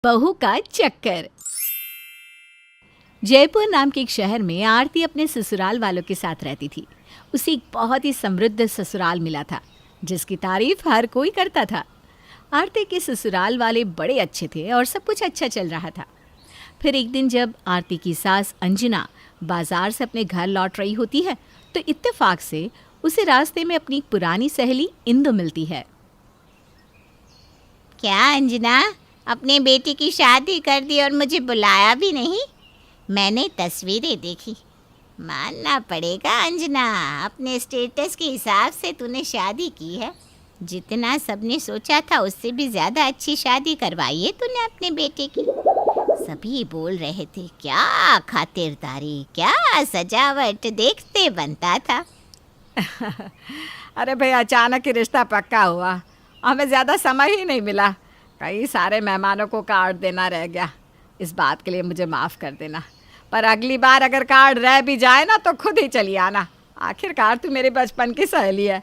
बहू का चक्कर। जयपुर नाम के एक शहर में आरती अपने ससुराल वालों के साथ रहती थी। उसे एक बहुत ही समृद्ध ससुराल मिला था जिसकी तारीफ हर कोई करता था। आरती के ससुराल वाले बड़े अच्छे थे और सब कुछ अच्छा चल रहा था। फिर एक दिन जब आरती की सास अंजना बाजार से अपने घर लौट रही होती है तो इत्तेफाक से उसे रास्ते में अपनी पुरानी सहेली इंदु मिलती है। क्या अंजना, अपने बेटी की शादी कर दी और मुझे बुलाया भी नहीं? मैंने तस्वीरें देखी। मानना पड़ेगा अंजना, अपने स्टेटस के हिसाब से तूने शादी की है। जितना सबने सोचा था उससे भी ज़्यादा अच्छी शादी करवाई है तूने अपने बेटे की। सभी बोल रहे थे क्या खातिरदारी, क्या सजावट, देखते बनता था। अरे भाई, अचानक ही रिश्ता पक्का हुआ, हमें ज़्यादा समय ही नहीं मिला। कई सारे मेहमानों को कार्ड देना रह गया। इस बात के लिए मुझे माफ़ कर देना, पर अगली बार अगर कार्ड रह भी जाए ना तो खुद ही चली आना। आखिरकार तू मेरे बचपन की सहेली है।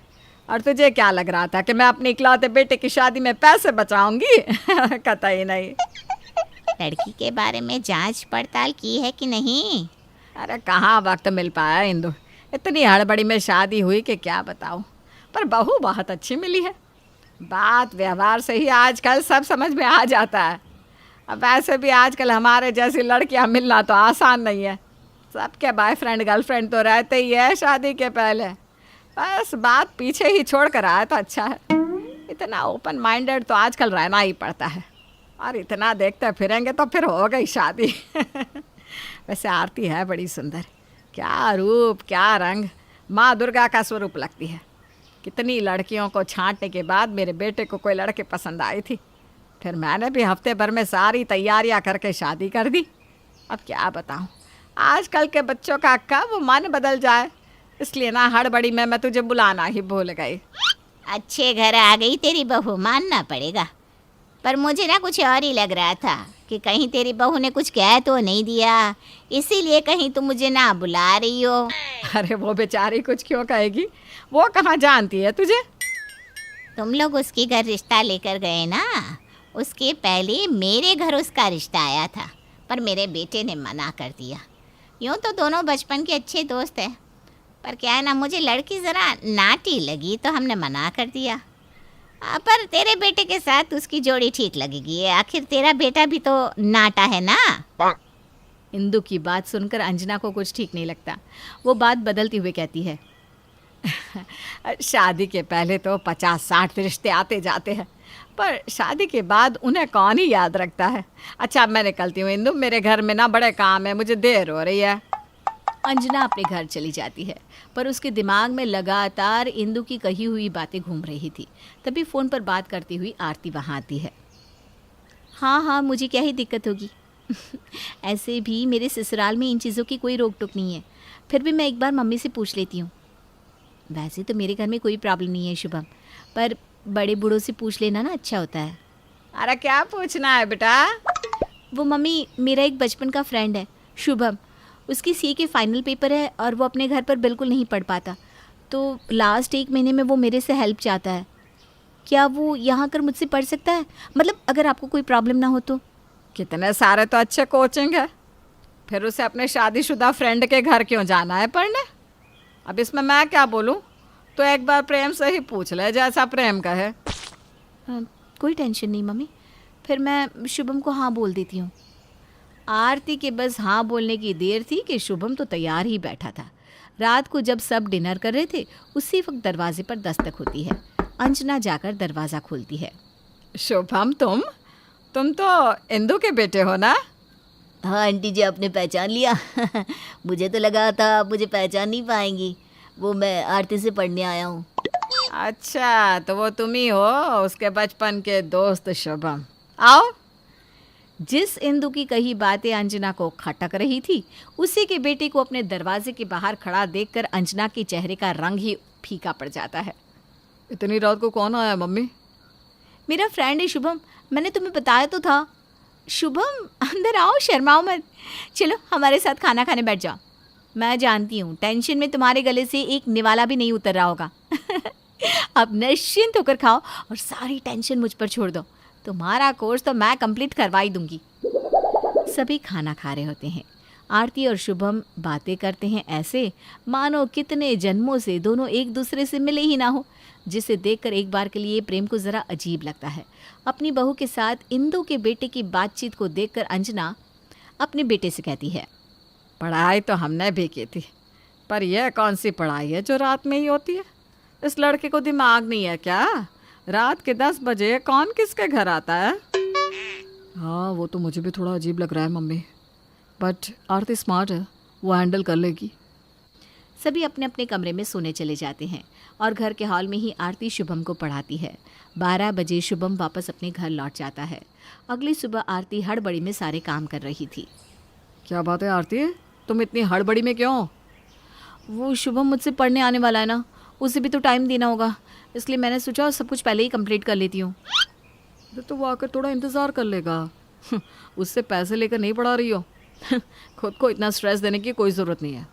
और तुझे क्या लग रहा था कि मैं अपने इकलौते बेटे की शादी में पैसे बचाऊंगी? कतई नहीं। लड़की के बारे में जांच पड़ताल की है कि नहीं? अरे कहाँ वक्त मिल पाया इंदु, इतनी हड़बड़ी में शादी हुई कि क्या बताऊँ। पर बहू बहुत अच्छी मिली है। बात व्यवहार से ही आजकल सब समझ में आ जाता है। अब वैसे भी आजकल हमारे जैसी लड़कियां मिलना तो आसान नहीं है। सबके बॉयफ्रेंड गर्लफ्रेंड तो रहते ही है शादी के पहले। बस बात पीछे ही छोड़ कर आया तो अच्छा है। इतना ओपन माइंडेड तो आजकल रहना ही पड़ता है। और इतना देखते फिरेंगे तो फिर हो गई शादी। वैसे आरती है बड़ी सुंदर। क्या रूप, क्या रंग, माँ दुर्गा का स्वरूप लगती है। कितनी लड़कियों को छांटने के बाद मेरे बेटे को कोई लड़के पसंद आई थी। फिर मैंने भी हफ्ते भर में सारी तैयारियां करके शादी कर दी। अब क्या बताऊं, आजकल के बच्चों का कब मन बदल जाए। इसलिए ना हड़बड़ी में मैं तुझे बुलाना ही भूल गई। अच्छे घर आ गई तेरी बहू, मानना पड़ेगा। पर मुझे ना कुछ और ही लग रहा था कि कहीं तेरी बहू ने कुछ कह तो नहीं दिया, इसीलिए कहीं तुम मुझे ना बुला रही हो। अरे वो बेचारी कुछ क्यों कहेगी, वो कहाँ जानती है तुझे। तुम लोग उसके घर रिश्ता लेकर गए ना, उसके पहले मेरे घर उसका रिश्ता आया था, पर मेरे बेटे ने मना कर दिया। यूँ तो दोनों बचपन के अच्छे दोस्त हैं, पर क्या है ना, मुझे लड़की ज़रा नाटी लगी तो हमने मना कर दिया। पर तेरे बेटे के साथ उसकी जोड़ी ठीक लगेगी, आखिर तेरा बेटा भी तो नाटा है ना। इंदु की बात सुनकर अंजना को कुछ ठीक नहीं लगता। वो बात बदलती हुए कहती है, शादी के पहले तो 50-60 रिश्ते आते जाते हैं, पर शादी के बाद उन्हें कौन ही याद रखता है। अच्छा, मैं निकलती हूँ इंदु, मेरे घर में ना बड़े काम है, मुझे देर हो रही है। अंजना अपने घर चली जाती है, पर उसके दिमाग में लगातार इंदु की कही हुई बातें घूम रही थी। तभी फ़ोन पर बात करती हुई आरती वहाँ आती है। हाँ, मुझे क्या ही दिक्कत होगी। ऐसे भी मेरे ससुराल में इन चीज़ों की कोई रोक टोक नहीं है। फिर भी मैं एक बार मम्मी से पूछ लेती हूँ। वैसे तो मेरे घर में कोई प्रॉब्लम नहीं है शुभम, पर बड़े बूढ़ों से पूछ लेना ना अच्छा होता है। अरे क्या पूछना है बेटा? वो मम्मी, मेरा एक बचपन का फ्रेंड है शुभम, उसकी सीए के फाइनल पेपर है और वो अपने घर पर बिल्कुल नहीं पढ़ पाता, तो लास्ट 1 महीने में वो मेरे से हेल्प चाहता है। क्या वो यहाँ आकर मुझसे पढ़ सकता है? मतलब अगर आपको कोई प्रॉब्लम ना हो तो। कितने सारे तो अच्छे कोचिंग है, फिर उसे अपने शादीशुदा फ्रेंड के घर क्यों जाना है पढ़ने? अब इसमें मैं क्या बोलूं? तो एक बार प्रेम से ही पूछ ले, जैसा प्रेम कहे। कोई टेंशन नहीं मम्मी, फिर मैं शुभम को हाँ बोल देती हूँ। आरती के बस हाँ बोलने की देर थी कि शुभम तो तैयार ही बैठा था। रात को जब सब डिनर कर रहे थे उसी वक्त दरवाजे पर दस्तक होती है। अंजना जाकर दरवाज़ा खोलती है। शुभम, तुम तो इंदु के बेटे हो ना? हाँ आंटी जी, आपने पहचान लिया। मुझे तो लगा था आप मुझे पहचान नहीं पाएंगी। वो मैं आरती से पढ़ने आया हूँ। अच्छा, तो वो तुम ही हो उसके बचपन के दोस्त शुभम। आओ। जिस इंदु की कही बातें अंजना को खटक रही थी, उसी के बेटे को अपने दरवाजे के बाहर खड़ा देखकर अंजना के चेहरे का रंग ही फीका पड़ जाता है। इतनी रात को कौन आया मम्मी? मेरा फ्रेंड है शुभम, मैंने तुम्हें बताया तो था। शुभम अंदर आओ, शर्माओ मत। चलो हमारे साथ खाना खाने बैठ जाओ। मैं जानती हूँ टेंशन में तुम्हारे गले से एक निवाला भी नहीं उतर रहा होगा। अब निश्चिंत होकर खाओ और सारी टेंशन मुझ पर छोड़ दो। तुम्हारा कोर्स तो मैं कंप्लीट करवा ही दूंगी। सभी खाना खा रहे होते हैं। आरती और शुभम बातें करते हैं ऐसे मानो कितने जन्मों से दोनों एक दूसरे से मिले ही ना हो, जिसे देखकर एक बार के लिए प्रेम को ज़रा अजीब लगता है। अपनी बहू के साथ इंदु के बेटे की बातचीत को देखकर अंजना अपने बेटे से कहती है, पढ़ाई तो हमने भी की थी, पर यह कौन सी पढ़ाई है जो रात में ही होती है? इस लड़के को दिमाग नहीं है क्या? रात के 10 बजे कौन किसके घर आता है? हाँ, वो तो मुझे भी थोड़ा अजीब लग रहा है मम्मी, बट आरती स्मार्ट है, वो हैंडल कर लेगी। सभी अपने अपने कमरे में सोने चले जाते हैं और घर के हॉल में ही आरती शुभम को पढ़ाती है। 12 बजे शुभम वापस अपने घर लौट जाता है। अगली सुबह आरती हड़बड़ी में सारे काम कर रही थी। क्या बात है आरती, तुम इतनी हड़बड़ी में क्यों? वो शुभम मुझसे पढ़ने आने वाला है ना, उसे भी तो टाइम देना होगा, इसलिए मैंने सोचा सब कुछ पहले ही कंप्लीट कर लेती हूँ। तो वो आकर थोड़ा इंतज़ार कर लेगा। उससे पैसे लेकर नहीं पढ़ा रही हो। खुद को इतना स्ट्रेस देने की कोई ज़रूरत नहीं है।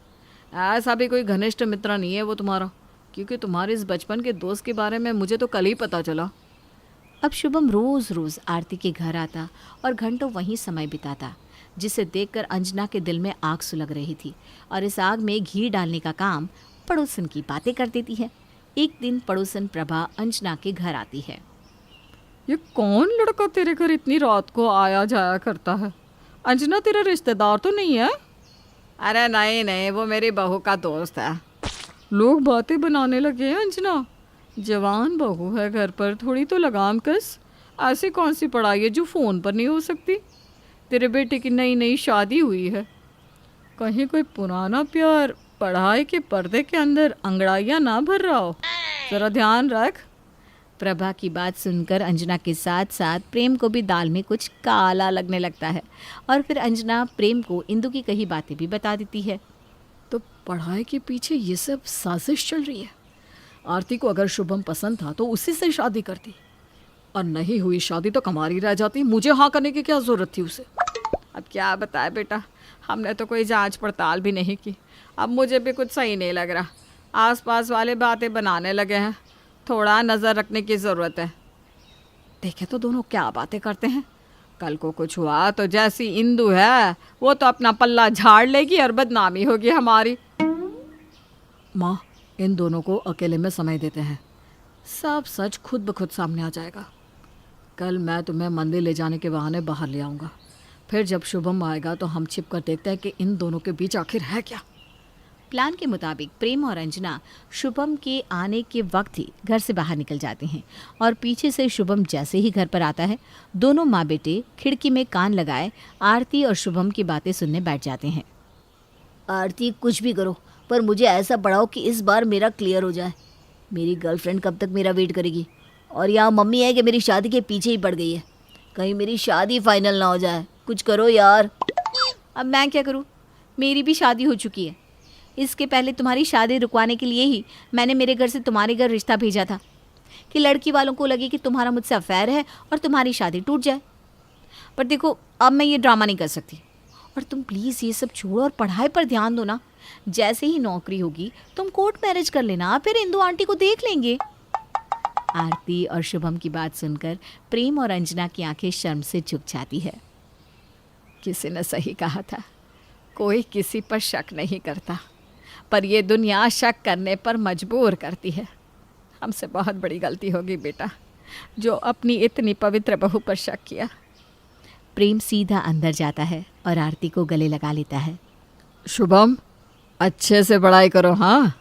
ऐसा भी कोई घनिष्ठ मित्र नहीं है वो तुम्हारा, क्योंकि तुम्हारे इस बचपन के दोस्त के बारे में मुझे तो कल ही पता चला। अब शुभम रोज़ रोज़ आरती के घर आता और घंटों वहीं समय बिताता, जिसे देखकर अंजना के दिल में आग सुलग रही थी और इस आग में घी डालने का काम पड़ोसन की बातें कर देती है। एक दिन पड़ोसन प्रभा अंजना के घर आती है। ये कौन लड़का तेरे घर इतनी रात को आया जाया करता है? अंजना तेरा रिश्तेदार तो नहीं है? अरे नहीं नहीं, वो मेरी बहू का दोस्त है। लोग बातें बनाने लगे हैं अंजना। जवान बहू है, घर पर थोड़ी तो लगाम कस। ऐसी कौन सी पढ़ाई है जो फ़ोन पर नहीं हो सकती? तेरे बेटे की नई नई शादी हुई है, कहीं कोई पुराना प्यार पढ़ाई के पर्दे के अंदर अंगड़ाइयाँ ना भर रहा हो। ज़रा ध्यान रख। प्रभा की बात सुनकर अंजना के साथ साथ प्रेम को भी दाल में कुछ काला लगने लगता है और फिर अंजना प्रेम को इंदु की कही बातें भी बता देती है। तो पढ़ाई के पीछे ये सब साजिश चल रही है। आरती को अगर शुभम पसंद था तो उसी से शादी करती, और नहीं हुई शादी तो कमारी रह जाती। मुझे हाँ करने की क्या ज़रूरत थी उसे? अब क्या बताए बेटा, हमने तो कोई जांच पड़ताल भी नहीं की। अब मुझे भी कुछ सही नहीं लग रहा। आसपास वाले बातें बनाने लगे हैं, थोड़ा नज़र रखने की ज़रूरत है। देखे तो दोनों क्या बातें करते हैं। कल को कुछ हुआ तो जैसी इंदु है वो तो अपना पल्ला झाड़ लेगी और बदनामी होगी हमारी। माँ, इन दोनों को अकेले में समय देते हैं, सब सच खुद ब खुद सामने आ जाएगा। कल मैं तुम्हें मंदिर ले जाने के बहाने बाहर ले आऊँगा, फिर जब शुभम आएगा तो हम छिप कर देखते हैं कि इन दोनों के बीच आखिर है क्या। प्लान के मुताबिक प्रेम और अंजना शुभम के आने के वक्त ही घर से बाहर निकल जाते हैं और पीछे से शुभम जैसे ही घर पर आता है, दोनों माँ बेटे खिड़की में कान लगाए आरती और शुभम की बातें सुनने बैठ जाते हैं। आरती, कुछ भी करो पर मुझे ऐसा पढ़ाओ कि इस बार मेरा क्लियर हो जाए। मेरी गर्लफ्रेंड कब तक मेरा वेट करेगी? और यहाँ मम्मी है कि मेरी शादी के पीछे ही पड़ गई है। कहीं मेरी शादी फाइनल ना हो जाए, कुछ करो यार। अब मैं क्या करूँ, मेरी भी शादी हो चुकी है। इसके पहले तुम्हारी शादी रुकवाने के लिए ही मैंने मेरे घर से तुम्हारे घर रिश्ता भेजा था कि लड़की वालों को लगे कि तुम्हारा मुझसे अफेयर है और तुम्हारी शादी टूट जाए। पर देखो, अब मैं ये ड्रामा नहीं कर सकती और तुम प्लीज़ ये सब छोड़ो और पढ़ाई पर ध्यान दो ना। जैसे ही नौकरी होगी तुम कोर्ट मैरिज कर लेना, फिर इंदु आंटी को देख लेंगे। आरती और शुभम की बात सुनकर प्रेम और अंजना की आंखें शर्म से झुक जाती है। किसी ने सही कहा था, कोई किसी पर शक नहीं करता, पर ये दुनिया शक करने पर मजबूर करती है। हमसे बहुत बड़ी गलती होगी बेटा, जो अपनी इतनी पवित्र बहू पर शक किया। प्रेम सीधा अंदर जाता है और आरती को गले लगा लेता है। शुभम, अच्छे से पढ़ाई करो हाँ।